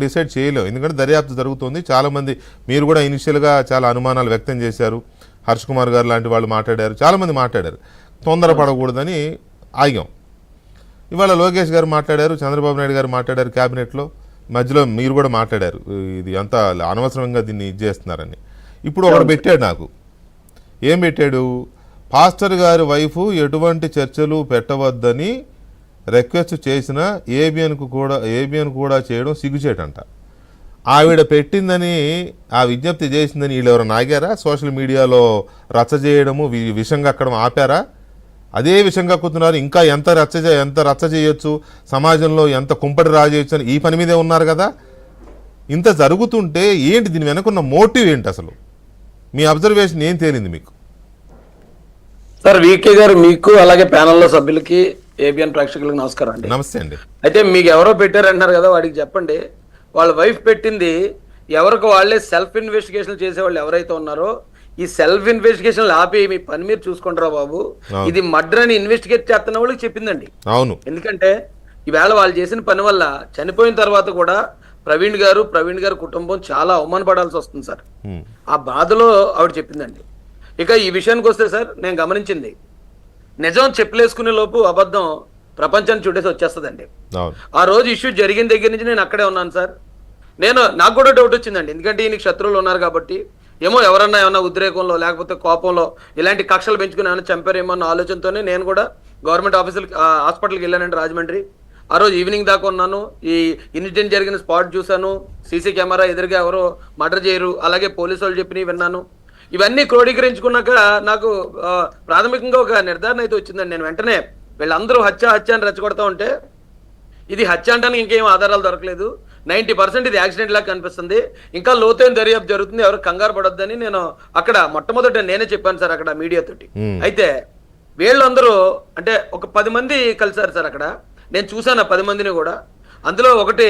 Decide చేయలేము, ఎందుకంటే దర్యాప్తు జరుగుతుంది. చాలామంది మీరు కూడా ఇనిషియల్గా చాలా అనుమానాలు వ్యక్తం చేశారు. హర్ష్ కుమార్ గారు లాంటి వాళ్ళు మాట్లాడారు, చాలామంది మాట్లాడారు. తొందరపడకూడదని ఆగాం. ఇవాళ లోకేష్ గారు మాట్లాడారు, చంద్రబాబు నాయుడు గారు మాట్లాడారు క్యాబినెట్లో, మధ్యలో మీరు కూడా మాట్లాడారు ఇది అంతా అనవసరంగా దీన్ని ఇది చేస్తున్నారని. ఇప్పుడు ఒకడు పెట్టాడు నాకు, ఏం పెట్టాడు, పాస్టర్ గారి వైఫ్ ఎటువంటి చర్చలు పెట్టవద్దని రిక్వెస్ట్ చేసిన ఏబిఎన్ కూడా చేయడం సిగ్గుచేటంట. ఆవిడ పెట్టిందని, ఆ విజ్ఞప్తి చేసిందని వీళ్ళు ఎవరు నాగారా? సోషల్ మీడియాలో రచ్చ చేయడము, విషం కక్కడం ఆపారా? అదే విషం కక్కుతున్నారు. ఇంకా ఎంత రచ్చ చేయొచ్చు, సమాజంలో ఎంత కుంపటి రాజేయచ్చు అని ఈ పని మీదే ఉన్నారు కదా. ఇంత జరుగుతుంటే ఏంటి, దీని వెనకున్న మోటివ్ ఏంటి అసలు? మీ అబ్జర్వేషన్ ఏం తేలింది మీకు? సార్ వికే గారు, మీకు అలాగే ప్యానెల్లో సభ్యులకి ఏబిఎన్ ప్రేక్షకులకు నమస్కారం అండి. నమస్తే అండి. అయితే మీకు ఎవరో పెట్టారంటున్నారు కదా, వాడికి చెప్పండి, వాళ్ళ వైఫ్ పెట్టింది ఎవరికి వాళ్ళే సెల్ఫ్ ఇన్వెస్టిగేషన్ చేసేవాళ్ళు ఎవరైతే ఉన్నారో, ఈ సెల్ఫ్ ఇన్వెస్టిగేషన్ ఆపి మీ పని మీరు చూసుకుంటారా బాబు, ఇది మర్డర్ అని ఇన్వెస్టిగేట్ చేస్తున్న వాళ్ళకి చెప్పిందండి. అవును, ఎందుకంటే ఈవేళ వాళ్ళు చేసిన పని వల్ల చనిపోయిన తర్వాత కూడా ప్రవీణ్ గారు కుటుంబం చాలా అవమానపడాల్సి వస్తుంది సార్. ఆ బాధలో ఆవిడ చెప్పిందండి. ఇక ఈ విషయానికి వస్తే సార్, నేను గమనించింది, నిజం చెప్పులేసుకునే లోపు అబద్ధం ప్రపంచాన్ని చుట్టేసి వచ్చేస్తుందండి. ఆ రోజు ఇష్యూ జరిగిన దగ్గర నుంచి నేను అక్కడే ఉన్నాను సార్. నాకు కూడా డౌట్ వచ్చిందండి, ఎందుకంటే ఈయనకి శత్రువులు ఉన్నారు కాబట్టి, ఏమో ఎవరన్నా ఏమన్నా ఉద్రేకంలో లేకపోతే కోపంలో ఇలాంటి కక్షలు పెంచుకుని ఏమైనా చంపారేమో అన్న ఆలోచనతోనే నేను కూడా గవర్నమెంట్ హాస్పిటల్కి వెళ్ళానండి రాజమండ్రి. ఆ రోజు ఈవినింగ్ దాకా ఉన్నాను. ఈ ఇన్సిడెంట్ జరిగిన స్పాట్ చూశాను, సీసీ కెమెరా ఎదురుగా ఎవరో మర్డర్ చేయరు, అలాగే పోలీసు వాళ్ళు చెప్పినవి విన్నాను. ఇవన్నీ క్రోడీకరించుకున్నాక నాకు ప్రాథమికంగా ఒక నిర్ధారణ అయితే వచ్చిందండి. నేను వెంటనే వీళ్ళందరూ హత్య అని రెచ్చగొడతా ఉంటే, ఇది హత్య అంటానికి ఇంకేం ఆధారాలు దొరకలేదు, 90% ఇది యాక్సిడెంట్ లాగా కనిపిస్తుంది, ఇంకా లోతైన దర్యాప్తు జరుగుతుంది, ఎవరు కంగారు పడొద్దని నేను అక్కడ మొట్టమొదట నేనే చెప్పాను సార్ అక్కడ మీడియా తోటి. అయితే వీళ్ళందరూ అంటే ఒక 10 మంది కలిసారు సార్ అక్కడ. నేను చూశాను 10 మందిని కూడా. అందులో ఒకటి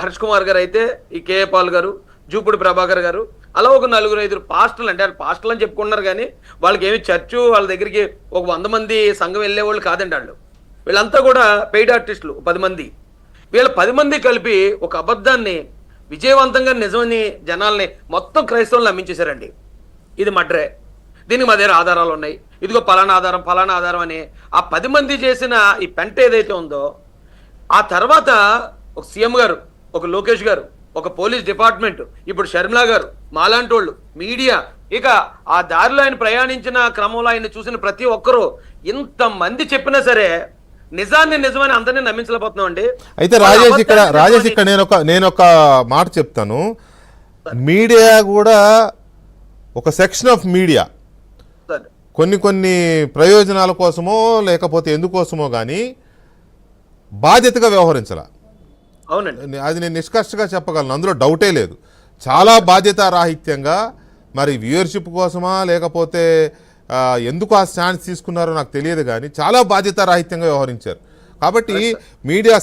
హర్ష్ కుమార్ గారు, అయితే ఈ కేఏ పాల్ గారు, జూపుడి ప్రభాకర్ గారు, అలా ఒక 4-5 పాస్టర్లు, అంటే పాస్టర్లు అని చెప్పుకున్నారు కానీ వాళ్ళకి ఏమి చర్చు, వాళ్ళ దగ్గరికి ఒక 100 మంది సంఘం వెళ్ళేవాళ్ళు కాదండి వాళ్ళు. వీళ్ళంతా కూడా పెయిడ్ ఆర్టిస్టులు 10 మంది. వీళ్ళ 10 మంది కలిపి ఒక అబద్ధాన్ని విజయవంతంగా నిజమని జనాల్ని మొత్తం క్రైస్తవులను నమ్మించేశారండి. ఇది మర్డరే, దీనికి మా దగ్గర ఆధారాలు ఉన్నాయి, ఇదిగో ఫలానా ఆధారం అని ఆ 10 మంది చేసిన ఈ పెంట ఏదైతే ఉందో, ఆ తర్వాత ఒక సీఎం గారు, ఒక లోకేష్ గారు, ఒక పోలీస్ డిపార్ట్మెంట్, ఇప్పుడు షర్మిలా గారు, మాలాంటి వాళ్ళు, మీడియా, ఇక ఆ దారిలో ఆయన ప్రయాణించిన క్రమంలో ఆయన చూసిన ప్రతి ఒక్కరూ, ఇంతమంది చెప్పినా సరే నిజమని అందరినీ నమ్మించలేకపోతున్నాం అండి. అయితే రాజేష్ ఇక్కడ నేను ఒక మాట చెప్తాను. మీడియా కూడా ఒక సెక్షన్ ఆఫ్ మీడియా కొన్ని ప్రయోజనాల కోసమో లేకపోతే ఎందుకోసమో కానీ బాధ్యతగా వ్యవహరించాల. అవునండి, అది నేను నిష్కర్షగా చెప్పగలను, అందులో డౌటే లేదు. చాలా బాధ్యతారాహిత్యంగా, మరి వ్యూయర్షిప్ కోసమా లేకపోతే ఎందుకు ఆ స్టాండ్స్ తీసుకున్నారో నాకు తెలియదు కానీ చాలా బాధ్యతారాహిత్యంగా వ్యవహరించారు. కాబట్టి మీడియా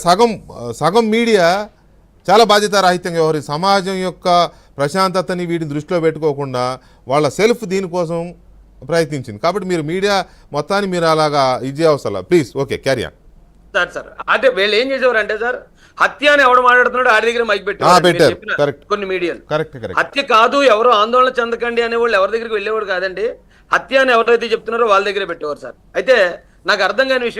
సగం మీడియా చాలా బాధ్యతారాహిత్యంగా వ్యవహరించి సమాజం యొక్క ప్రశాంతతని వీటిని దృష్టిలో పెట్టుకోకుండా వాళ్ళ సెల్ఫ్ దీనికోసం ప్రయత్నించింది. కాబట్టి మీరు మీడియా మొత్తాన్ని మీరు అలాగా ఇది అవసరం. Please, okay, carry on. Sir అంటే వీళ్ళు ఏం చేసేవారు అంటే సార్, హత్య అని ఎవడు మాట్లాడుతున్నాడు ఆడి దగ్గర మైక్ పెట్టారు కొన్ని మీడియాలు. హత్య కాదు, ఎవరో ఆందోళన చెందకండి అనేవాళ్ళు ఎవరి దగ్గరికి వెళ్ళేవాడు కాదండి. హత్య అని ఎవరైతే చెప్తున్నారో వాళ్ళ దగ్గరే పెట్టేవారు సార్. అయితే నాకు అర్థం కాని విషయం